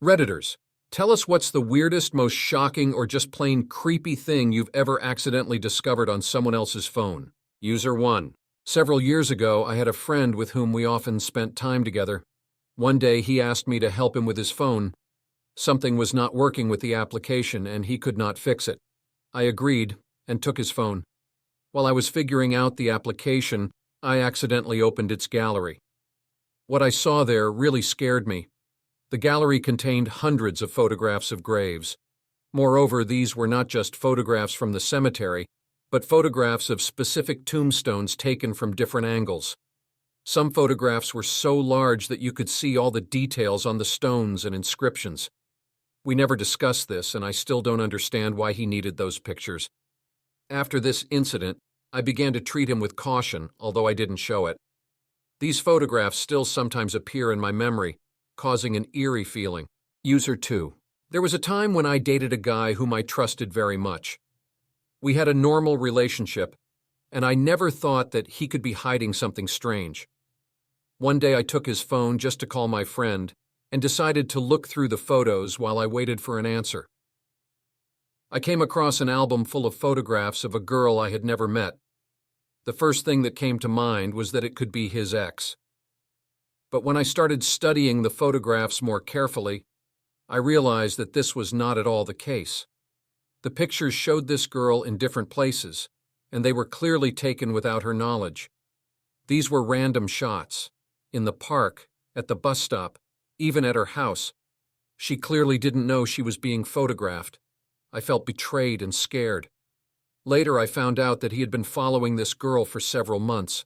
Redditors, tell us what's the weirdest, most shocking, or just plain creepy thing you've ever accidentally discovered on someone else's phone. User 1. Several years ago, I had a friend with whom we often spent time together. One day, he asked me to help him with his phone. Something was not working with the application, and he could not fix it. I agreed and took his phone. While I was figuring out the application, I accidentally opened its gallery. What I saw there really scared me. The gallery contained hundreds of photographs of graves. Moreover, these were not just photographs from the cemetery, but photographs of specific tombstones taken from different angles. Some photographs were so large that you could see all the details on the stones and inscriptions. We never discussed this, and I still don't understand why he needed those pictures. After this incident, I began to treat him with caution, although I didn't show it. These photographs still sometimes appear in my memory, causing an eerie feeling. User 2. There was a time when I dated a guy whom I trusted very much. We had a normal relationship, and I never thought that he could be hiding something strange. One day I took his phone just to call my friend and decided to look through the photos while I waited for an answer. I came across an album full of photographs of a girl I had never met. The first thing that came to mind was that it could be his ex. But when I started studying the photographs more carefully, I realized that this was not at all the case. The pictures showed this girl in different places, and they were clearly taken without her knowledge. These were random shots. In the park, at the bus stop, even at her house. She clearly didn't know she was being photographed. I felt betrayed and scared. Later, I found out that he had been following this girl for several months.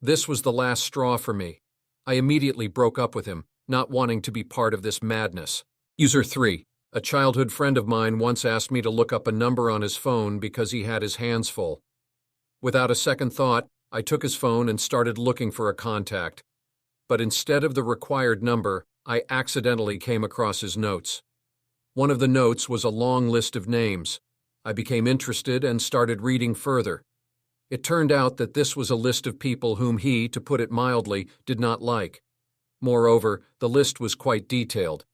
This was the last straw for me. I immediately broke up with him, not wanting to be part of this madness. User 3. A childhood friend of mine once asked me to look up a number on his phone because he had his hands full. Without a second thought, I took his phone and started looking for a contact. But instead of the required number, I accidentally came across his notes. One of the notes was a long list of names. I became interested and started reading further. It turned out that this was a list of people whom he, to put it mildly, did not like. Moreover, the list was quite detailed.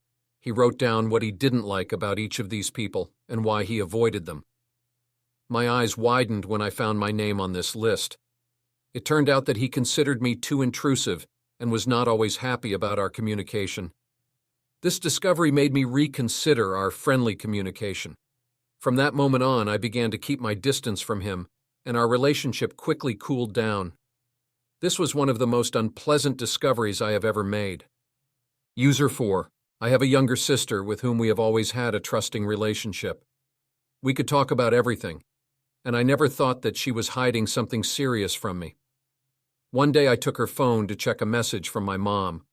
He wrote down what he didn't like about each of these people and why he avoided them. My eyes widened when I found my name on this list. It turned out that he considered me too intrusive and was not always happy about our communication. This discovery made me reconsider our friendly communication. From that moment on, I began to keep my distance from him, and our relationship quickly cooled down. This was one of the most unpleasant discoveries I have ever made. User 4. I have a younger sister with whom we have always had a trusting relationship. We could talk about everything, and I never thought that she was hiding something serious from me. One day I took her phone to check a message from my mom.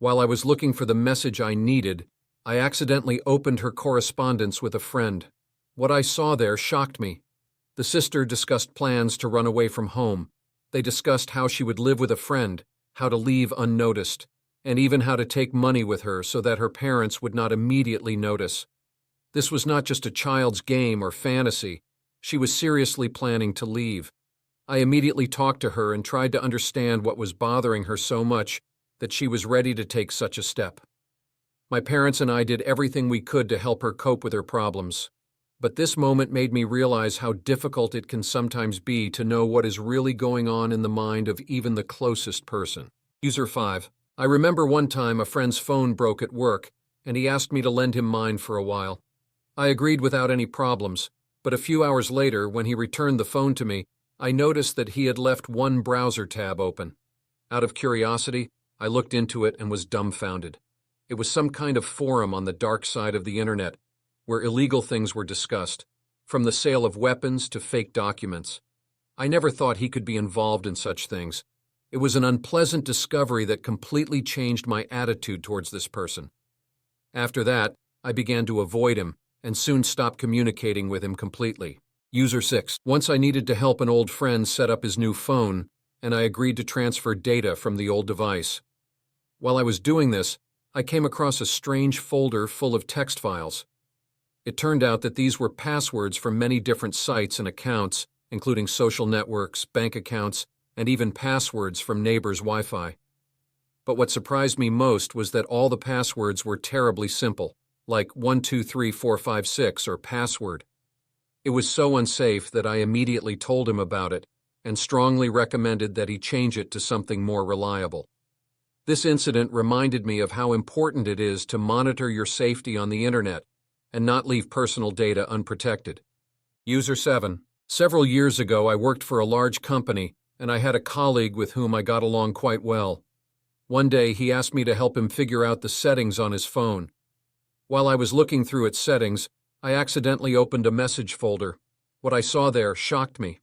While I was looking for the message I needed, I accidentally opened her correspondence with a friend. What I saw there shocked me. The sister discussed plans to run away from home. They discussed how she would live with a friend, how to leave unnoticed, and even how to take money with her so that her parents would not immediately notice. This was not just a child's game or fantasy. She was seriously planning to leave. I immediately talked to her and tried to understand what was bothering her so much that she was ready to take such a step. My parents and I did everything we could to help her cope with her problems. But this moment made me realize how difficult it can sometimes be to know what is really going on in the mind of even the closest person. User 5. I remember one time a friend's phone broke at work, and he asked me to lend him mine for a while. I agreed without any problems, but a few hours later, when he returned the phone to me, I noticed that he had left one browser tab open. Out of curiosity, I looked into it and was dumbfounded. It was some kind of forum on the dark side of the internet, where illegal things were discussed, from the sale of weapons to fake documents. I never thought he could be involved in such things. It was an unpleasant discovery that completely changed my attitude towards this person. After that, I began to avoid him and soon stopped communicating with him completely. User 6. Once I needed to help an old friend set up his new phone, and I agreed to transfer data from the old device. While I was doing this, I came across a strange folder full of text files. It turned out that these were passwords from many different sites and accounts, including social networks, bank accounts, and even passwords from neighbors' Wi-Fi. But what surprised me most was that all the passwords were terribly simple, like 123456 or password. It was so unsafe that I immediately told him about it and strongly recommended that he change it to something more reliable. This incident reminded me of how important it is to monitor your safety on the internet and not leave personal data unprotected. User 7. Several years ago, I worked for a large company, and I had a colleague with whom I got along quite well. One day, he asked me to help him figure out the settings on his phone. While I was looking through its settings, I accidentally opened a message folder. What I saw there shocked me.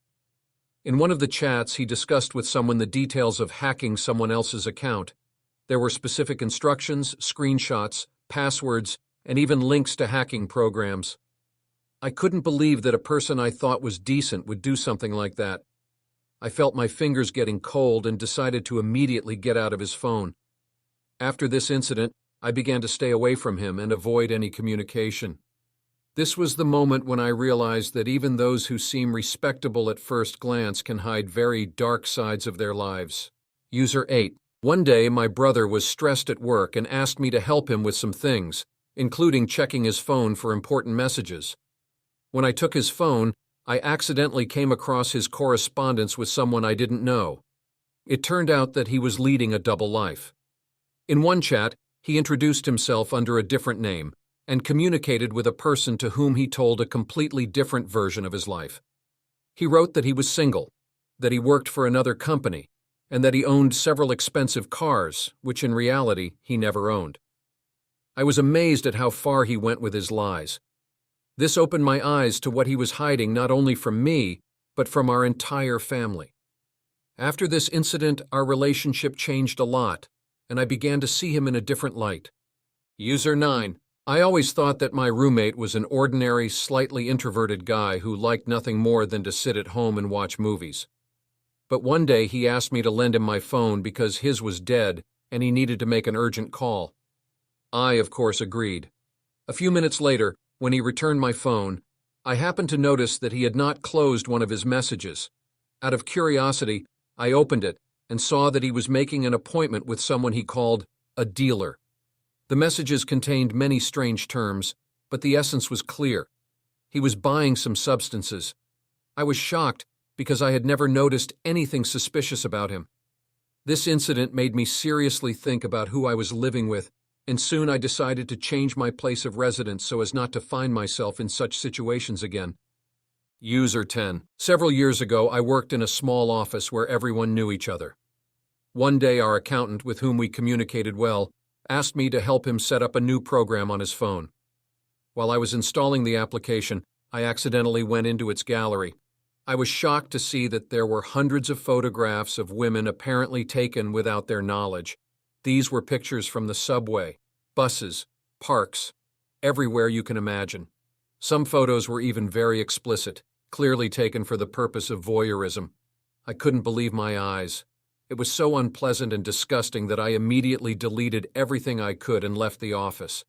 In one of the chats, he discussed with someone the details of hacking someone else's account. There were specific instructions, screenshots, passwords, and even links to hacking programs. I couldn't believe that a person I thought was decent would do something like that. I felt my fingers getting cold and decided to immediately get out of his phone. After this incident, I began to stay away from him and avoid any communication. This was the moment when I realized that even those who seem respectable at first glance can hide very dark sides of their lives. User 8. One day, my brother was stressed at work and asked me to help him with some things, including checking his phone for important messages. When I took his phone, I accidentally came across his correspondence with someone I didn't know. It turned out that he was leading a double life. In one chat, he introduced himself under a different name and communicated with a person to whom he told a completely different version of his life. He wrote that he was single, that he worked for another company, and that he owned several expensive cars, which in reality he never owned. I was amazed at how far he went with his lies. This opened my eyes to what he was hiding not only from me, but from our entire family. After this incident, our relationship changed a lot, and I began to see him in a different light. User 9. I always thought that my roommate was an ordinary, slightly introverted guy who liked nothing more than to sit at home and watch movies. But one day he asked me to lend him my phone because his was dead and he needed to make an urgent call. I, of course, agreed. A few minutes later, when he returned my phone, I happened to notice that he had not closed one of his messages. Out of curiosity, I opened it and saw that he was making an appointment with someone he called a dealer. The messages contained many strange terms, but the essence was clear. He was buying some substances. I was shocked because I had never noticed anything suspicious about him. This incident made me seriously think about who I was living with, and soon I decided to change my place of residence so as not to find myself in such situations again. User 10. Several years ago, I worked in a small office where everyone knew each other. One day, our accountant, with whom we communicated well, asked me to help him set up a new program on his phone. While I was installing the application, I accidentally went into its gallery. I was shocked to see that there were hundreds of photographs of women apparently taken without their knowledge. These were pictures from the subway, buses, parks, everywhere you can imagine. Some photos were even very explicit, clearly taken for the purpose of voyeurism. I couldn't believe my eyes. It was so unpleasant and disgusting that I immediately deleted everything I could and left the office.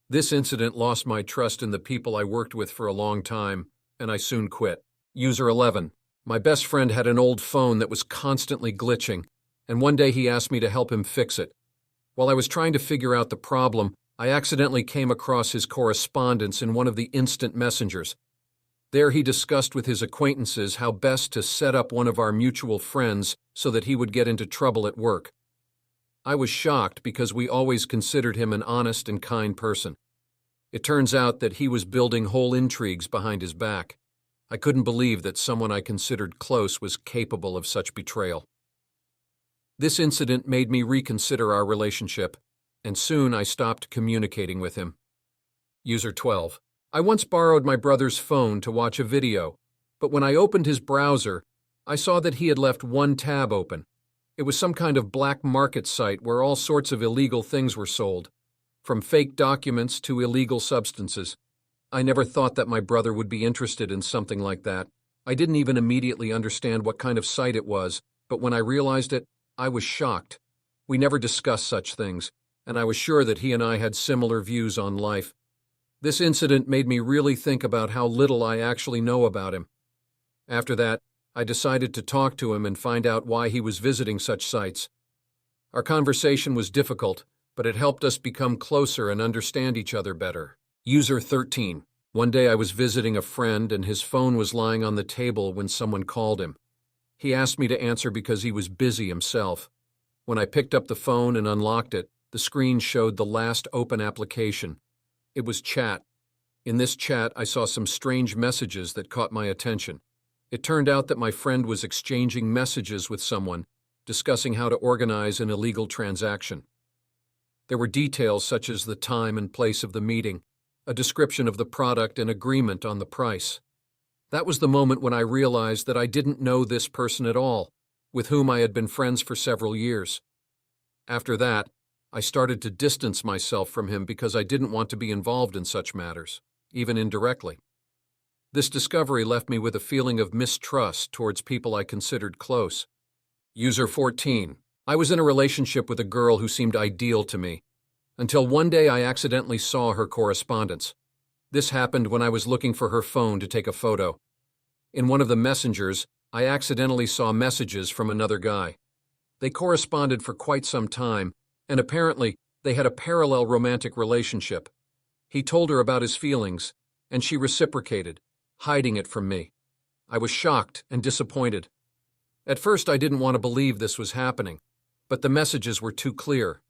This incident lost my trust in the people I worked with for a long time, and I soon quit. User 11. My best friend had an old phone that was constantly glitching, and one day he asked me to help him fix it. While I was trying to figure out the problem, I accidentally came across his correspondence in one of the instant messengers. There he discussed with his acquaintances how best to set up one of our mutual friends so that he would get into trouble at work. I was shocked because we always considered him an honest and kind person. It turns out that he was building whole intrigues behind his back. I couldn't believe that someone I considered close was capable of such betrayal. This incident made me reconsider our relationship, and soon I stopped communicating with him. User 12. I once borrowed my brother's phone to watch a video, but when I opened his browser, I saw that he had left one tab open. It was some kind of black market site where all sorts of illegal things were sold, from fake documents to illegal substances. I never thought that my brother would be interested in something like that. I didn't even immediately understand what kind of site it was, but when I realized it, I was shocked. We never discussed such things, and I was sure that he and I had similar views on life. This incident made me really think about how little I actually know about him. After that, I decided to talk to him and find out why he was visiting such sites. Our conversation was difficult, but it helped us become closer and understand each other better. User 13. One day I was visiting a friend and his phone was lying on the table when someone called him. He asked me to answer because he was busy himself. When I picked up the phone and unlocked it, the screen showed the last open application. It was chat. In this chat, I saw some strange messages that caught my attention. It turned out that my friend was exchanging messages with someone, discussing how to organize an illegal transaction. There were details such as the time and place of the meeting, a description of the product and agreement on the price. That was the moment when I realized that I didn't know this person at all, with whom I had been friends for several years. After that, I started to distance myself from him because I didn't want to be involved in such matters, even indirectly. This discovery left me with a feeling of mistrust towards people I considered close. User 14. I was in a relationship with a girl who seemed ideal to me, until one day I accidentally saw her correspondence. This happened when I was looking for her phone to take a photo. In one of the messengers, I accidentally saw messages from another guy. They corresponded for quite some time, and apparently they had a parallel romantic relationship. He told her about his feelings, and she reciprocated, hiding it from me. I was shocked and disappointed. At first I didn't want to believe this was happening, but the messages were too clear.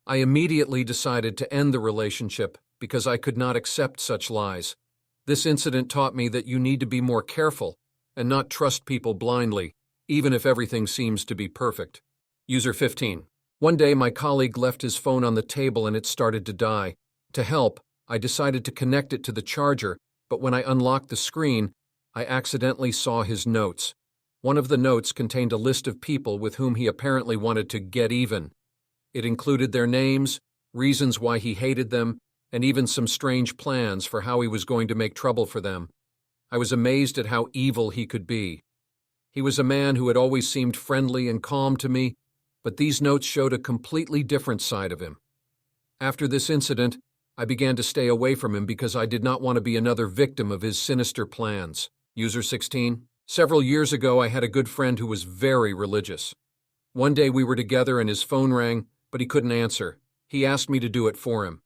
I immediately decided to end the relationship because I could not accept such lies. This incident taught me that you need to be more careful and not trust people blindly, even if everything seems to be perfect. User 15. One day my colleague left his phone on the table and it started to die. To help, I decided to connect it to the charger, but when I unlocked the screen, I accidentally saw his notes. One of the notes contained a list of people with whom he apparently wanted to get even. It included their names, reasons why he hated them, and even some strange plans for how he was going to make trouble for them. I was amazed at how evil he could be. He was a man who had always seemed friendly and calm to me, but these notes showed a completely different side of him. After this incident, I began to stay away from him because I did not want to be another victim of his sinister plans. User 16. Several years ago, I had a good friend who was very religious. One day we were together and his phone rang, but he couldn't answer. He asked me to do it for him.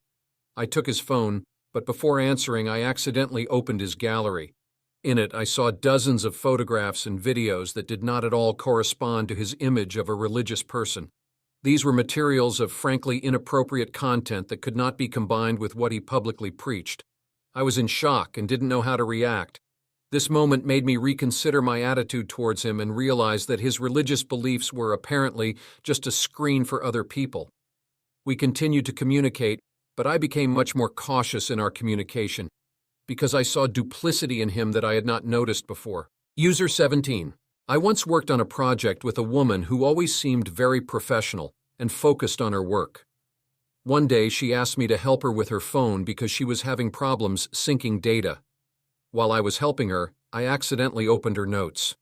I took his phone, but before answering, I accidentally opened his gallery. In it, I saw dozens of photographs and videos that did not at all correspond to his image of a religious person. These were materials of frankly inappropriate content that could not be combined with what he publicly preached. I was in shock and didn't know how to react. This moment made me reconsider my attitude towards him and realize that his religious beliefs were apparently just a screen for other people. We continued to communicate, but I became much more cautious in our communication because I saw duplicity in him that I had not noticed before. User 17. I once worked on a project with a woman who always seemed very professional and focused on her work. One day she asked me to help her with her phone because she was having problems syncing data. While I was helping her, I accidentally opened her notes.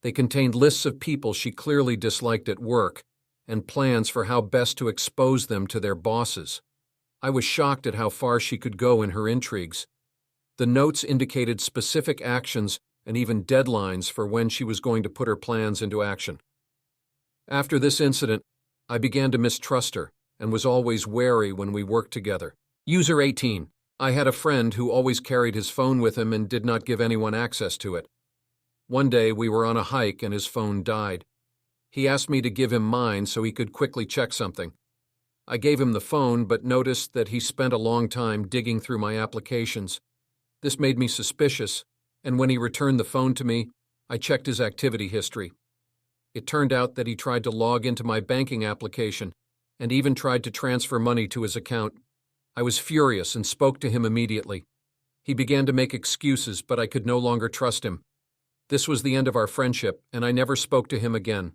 They contained lists of people she clearly disliked at work and plans for how best to expose them to their bosses. I was shocked at how far she could go in her intrigues. The notes indicated specific actions and even deadlines for when she was going to put her plans into action. After this incident, I began to mistrust her and was always wary when we worked together. User 18. I had a friend who always carried his phone with him and did not give anyone access to it. One day we were on a hike and his phone died. He asked me to give him mine so he could quickly check something. I gave him the phone but noticed that he spent a long time digging through my applications. This made me suspicious, and when he returned the phone to me, I checked his activity history. It turned out that he tried to log into my banking application and even tried to transfer money to his account. I was furious and spoke to him immediately. He began to make excuses, but I could no longer trust him. This was the end of our friendship, and I never spoke to him again.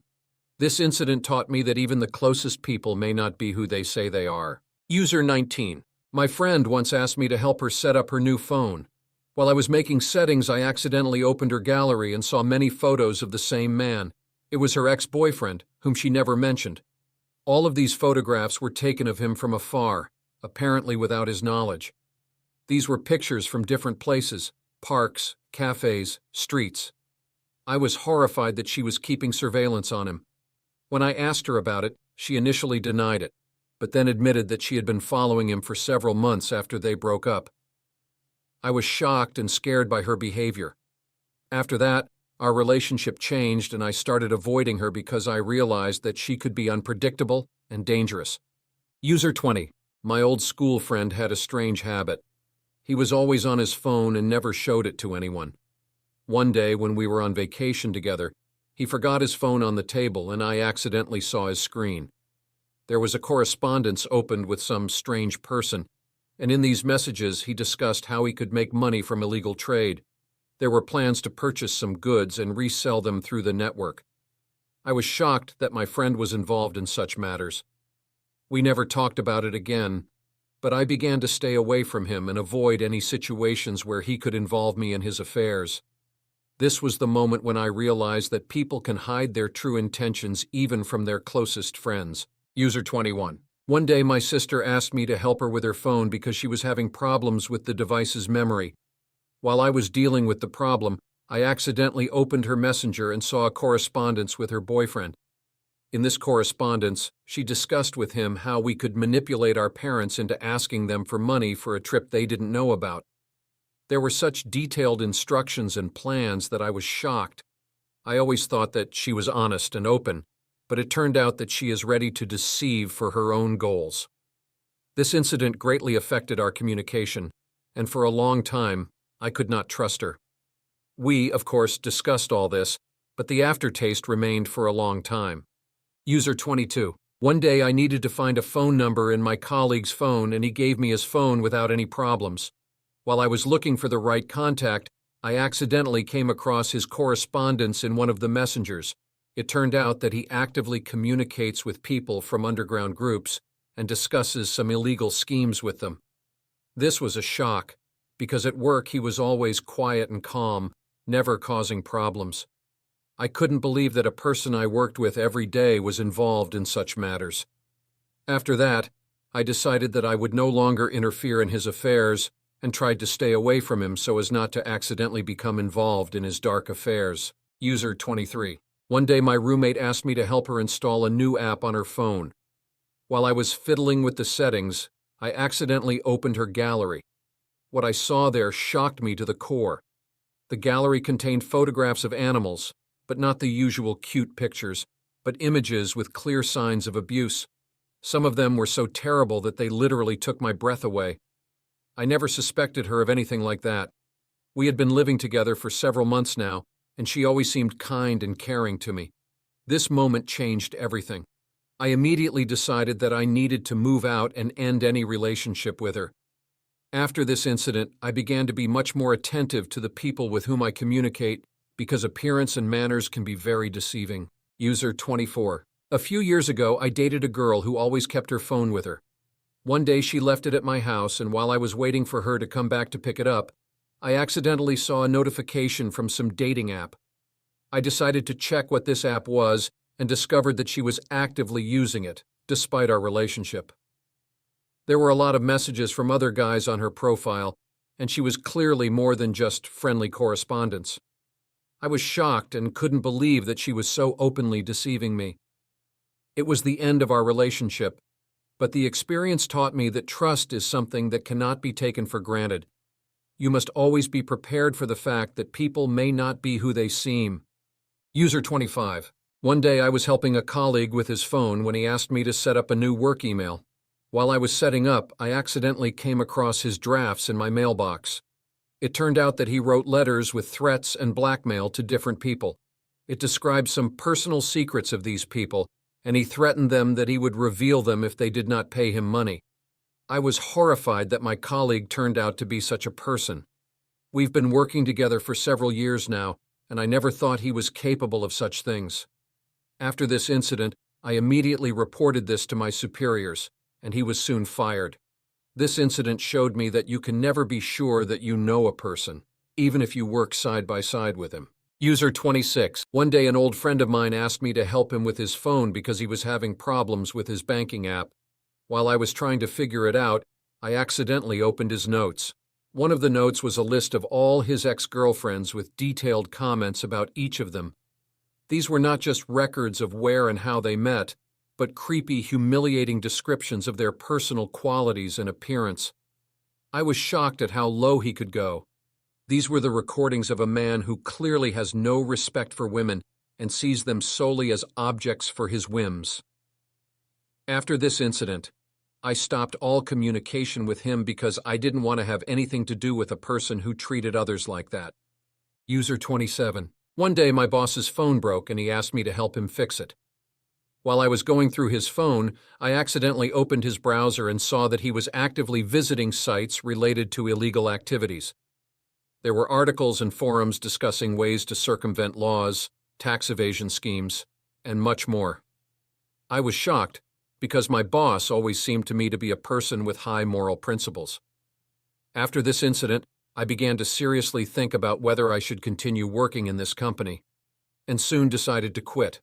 This incident taught me that even the closest people may not be who they say they are. User 19. My friend once asked me to help her set up her new phone. While I was making settings, I accidentally opened her gallery and saw many photos of the same man. It was her ex-boyfriend, whom she never mentioned. All of these photographs were taken of him from afar, apparently without his knowledge. These were pictures from different places, parks, cafes, streets. I was horrified that she was keeping surveillance on him. When I asked her about it, She initially denied it, but then admitted that she had been following him for several months after they broke up. I was shocked and scared by her behavior. After that, our relationship changed and I started avoiding her because I realized that she could be unpredictable and dangerous. User 20. My old school friend had a strange habit. He was always on his phone and never showed it to anyone. One day, when we were on vacation together, he forgot his phone on the table and I accidentally saw his screen. There was a correspondence opened with some strange person, and in these messages he discussed how he could make money from illegal trade. There were plans to purchase some goods and resell them through the network. I was shocked that my friend was involved in such matters. We never talked about it again, but I began to stay away from him and avoid any situations where he could involve me in his affairs. This was the moment when I realized that people can hide their true intentions even from their closest friends. User 21. One day my sister asked me to help her with her phone because she was having problems with the device's memory. While I was dealing with the problem, I accidentally opened her messenger and saw a correspondence with her boyfriend. In this correspondence, she discussed with him how we could manipulate our parents into asking them for money for a trip they didn't know about. There were such detailed instructions and plans that I was shocked. I always thought that she was honest and open, but it turned out that she is ready to deceive for her own goals. This incident greatly affected our communication, and for a long time, I could not trust her. We, of course, discussed all this, but the aftertaste remained for a long time. User 22. One day I needed to find a phone number in my colleague's phone and he gave me his phone without any problems. While I was looking for the right contact, I accidentally came across his correspondence in one of the messengers. It turned out that he actively communicates with people from underground groups and discusses some illegal schemes with them. This was a shock, because at work he was always quiet and calm, never causing problems. I couldn't believe that a person I worked with every day was involved in such matters. After that, I decided that I would no longer interfere in his affairs and tried to stay away from him so as not to accidentally become involved in his dark affairs. User 23. One day my roommate asked me to help her install a new app on her phone. While I was fiddling with the settings, I accidentally opened her gallery. What I saw there shocked me to the core. The gallery contained photographs of animals, but not the usual cute pictures, but images with clear signs of abuse. Some of them were so terrible that they literally took my breath away. I never suspected her of anything like that. We had been living together for several months now, and she always seemed kind and caring to me. This moment changed everything. I immediately decided that I needed to move out and end any relationship with her. After this incident, I began to be much more attentive to the people with whom I communicate because appearance and manners can be very deceiving. User 24. A few years ago, I dated a girl who always kept her phone with her. One day she left it at my house, and while I was waiting for her to come back to pick it up, I accidentally saw a notification from some dating app. I decided to check what this app was and discovered that she was actively using it, despite our relationship. There were a lot of messages from other guys on her profile, and she was clearly more than just friendly correspondence. I was shocked and couldn't believe that she was so openly deceiving me. It was the end of our relationship, but the experience taught me that trust is something that cannot be taken for granted. You must always be prepared for the fact that people may not be who they seem. User 25. One day I was helping a colleague with his phone when he asked me to set up a new work email. While I was setting up, I accidentally came across his drafts in my mailbox. It turned out that he wrote letters with threats and blackmail to different people. It described some personal secrets of these people, and he threatened them that he would reveal them if they did not pay him money. I was horrified that my colleague turned out to be such a person. We've been working together for several years now, and I never thought he was capable of such things. After this incident, I immediately reported this to my superiors, and he was soon fired. This incident showed me that you can never be sure that you know a person, even if you work side by side with him. User 26. One day an old friend of mine asked me to help him with his phone because he was having problems with his banking app. While I was trying to figure it out, I accidentally opened his notes. One of the notes was a list of all his ex-girlfriends with detailed comments about each of them. These were not just records of where and how they met, but creepy, humiliating descriptions of their personal qualities and appearance. I was shocked at how low he could go. These were the recordings of a man who clearly has no respect for women and sees them solely as objects for his whims. After this incident, I stopped all communication with him because I didn't want to have anything to do with a person who treated others like that. User 27. One day my boss's phone broke and he asked me to help him fix it. While I was going through his phone, I accidentally opened his browser and saw that he was actively visiting sites related to illegal activities. There were articles and forums discussing ways to circumvent laws, tax evasion schemes, and much more. I was shocked because my boss always seemed to me to be a person with high moral principles. After this incident, I began to seriously think about whether I should continue working in this company, and soon decided to quit.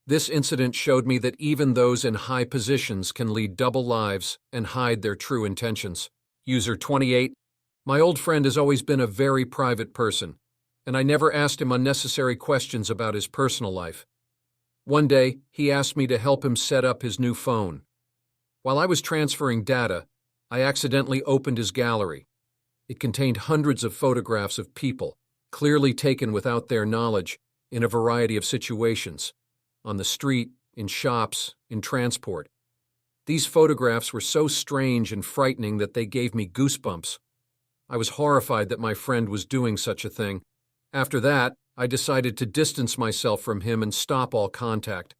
This incident showed me that even those in high positions can lead double lives and hide their true intentions. User 28. My old friend has always been a very private person, and I never asked him unnecessary questions about his personal life. One day, he asked me to help him set up his new phone. While I was transferring data, I accidentally opened his gallery. It contained hundreds of photographs of people, clearly taken without their knowledge, in a variety of situations, on the street, in shops, in transport. These photographs were so strange and frightening that they gave me goosebumps. I was horrified that my friend was doing such a thing. After that, I decided to distance myself from him and stop all contact.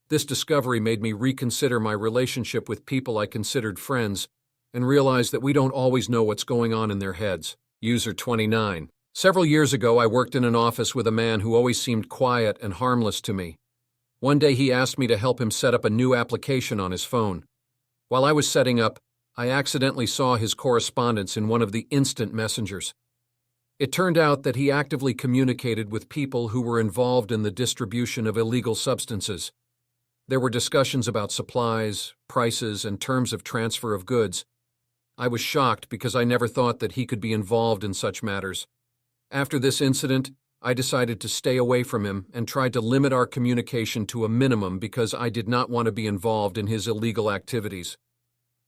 This discovery made me reconsider my relationship with people I considered friends and realize that we don't always know what's going on in their heads. User 29. Several years ago, I worked in an office with a man who always seemed quiet and harmless to me. One day he asked me to help him set up a new application on his phone. While I was setting up, I accidentally saw his correspondence in one of the instant messengers. It turned out that he actively communicated with people who were involved in the distribution of illegal substances. There were discussions about supplies, prices, and terms of transfer of goods. I was shocked because I never thought that he could be involved in such matters. After this incident, I decided to stay away from him and tried to limit our communication to a minimum because I did not want to be involved in his illegal activities.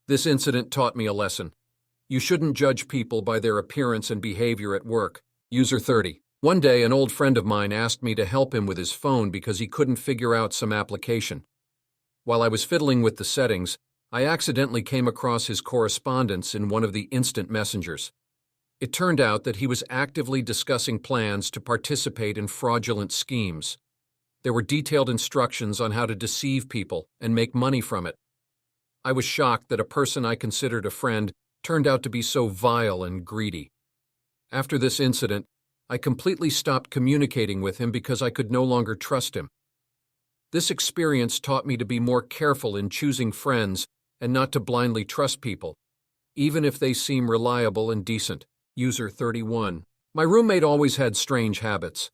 This incident taught me a lesson. You shouldn't judge people by their appearance and behavior at work. User 30. One day, an old friend of mine asked me to help him with his phone because he couldn't figure out some application. While I was fiddling with the settings, I accidentally came across his correspondence in one of the instant messengers. It turned out that he was actively discussing plans to participate in fraudulent schemes. There were detailed instructions on how to deceive people and make money from it. I was shocked that a person I considered a friend turned out to be so vile and greedy. After this incident, I completely stopped communicating with him because I could no longer trust him. This experience taught me to be more careful in choosing friends and not to blindly trust people, even if they seem reliable and decent. User 31. My roommate always had strange habits,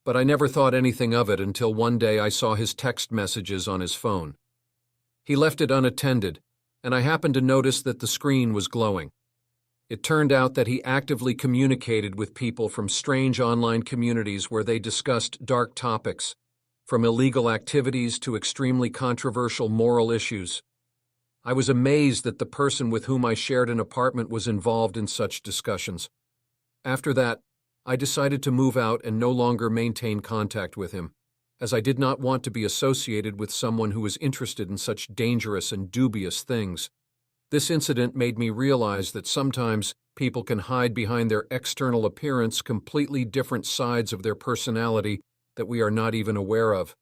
but I never thought anything of it until one day I saw his text messages on his phone. He left it unattended, and I happened to notice that the screen was glowing. It turned out that he actively communicated with people from strange online communities where they discussed dark topics, from illegal activities to extremely controversial moral issues. I was amazed that the person with whom I shared an apartment was involved in such discussions. After that, I decided to move out and no longer maintain contact with him, as I did not want to be associated with someone who was interested in such dangerous and dubious things. This incident made me realize that sometimes people can hide behind their external appearance completely different sides of their personality that we are not even aware of.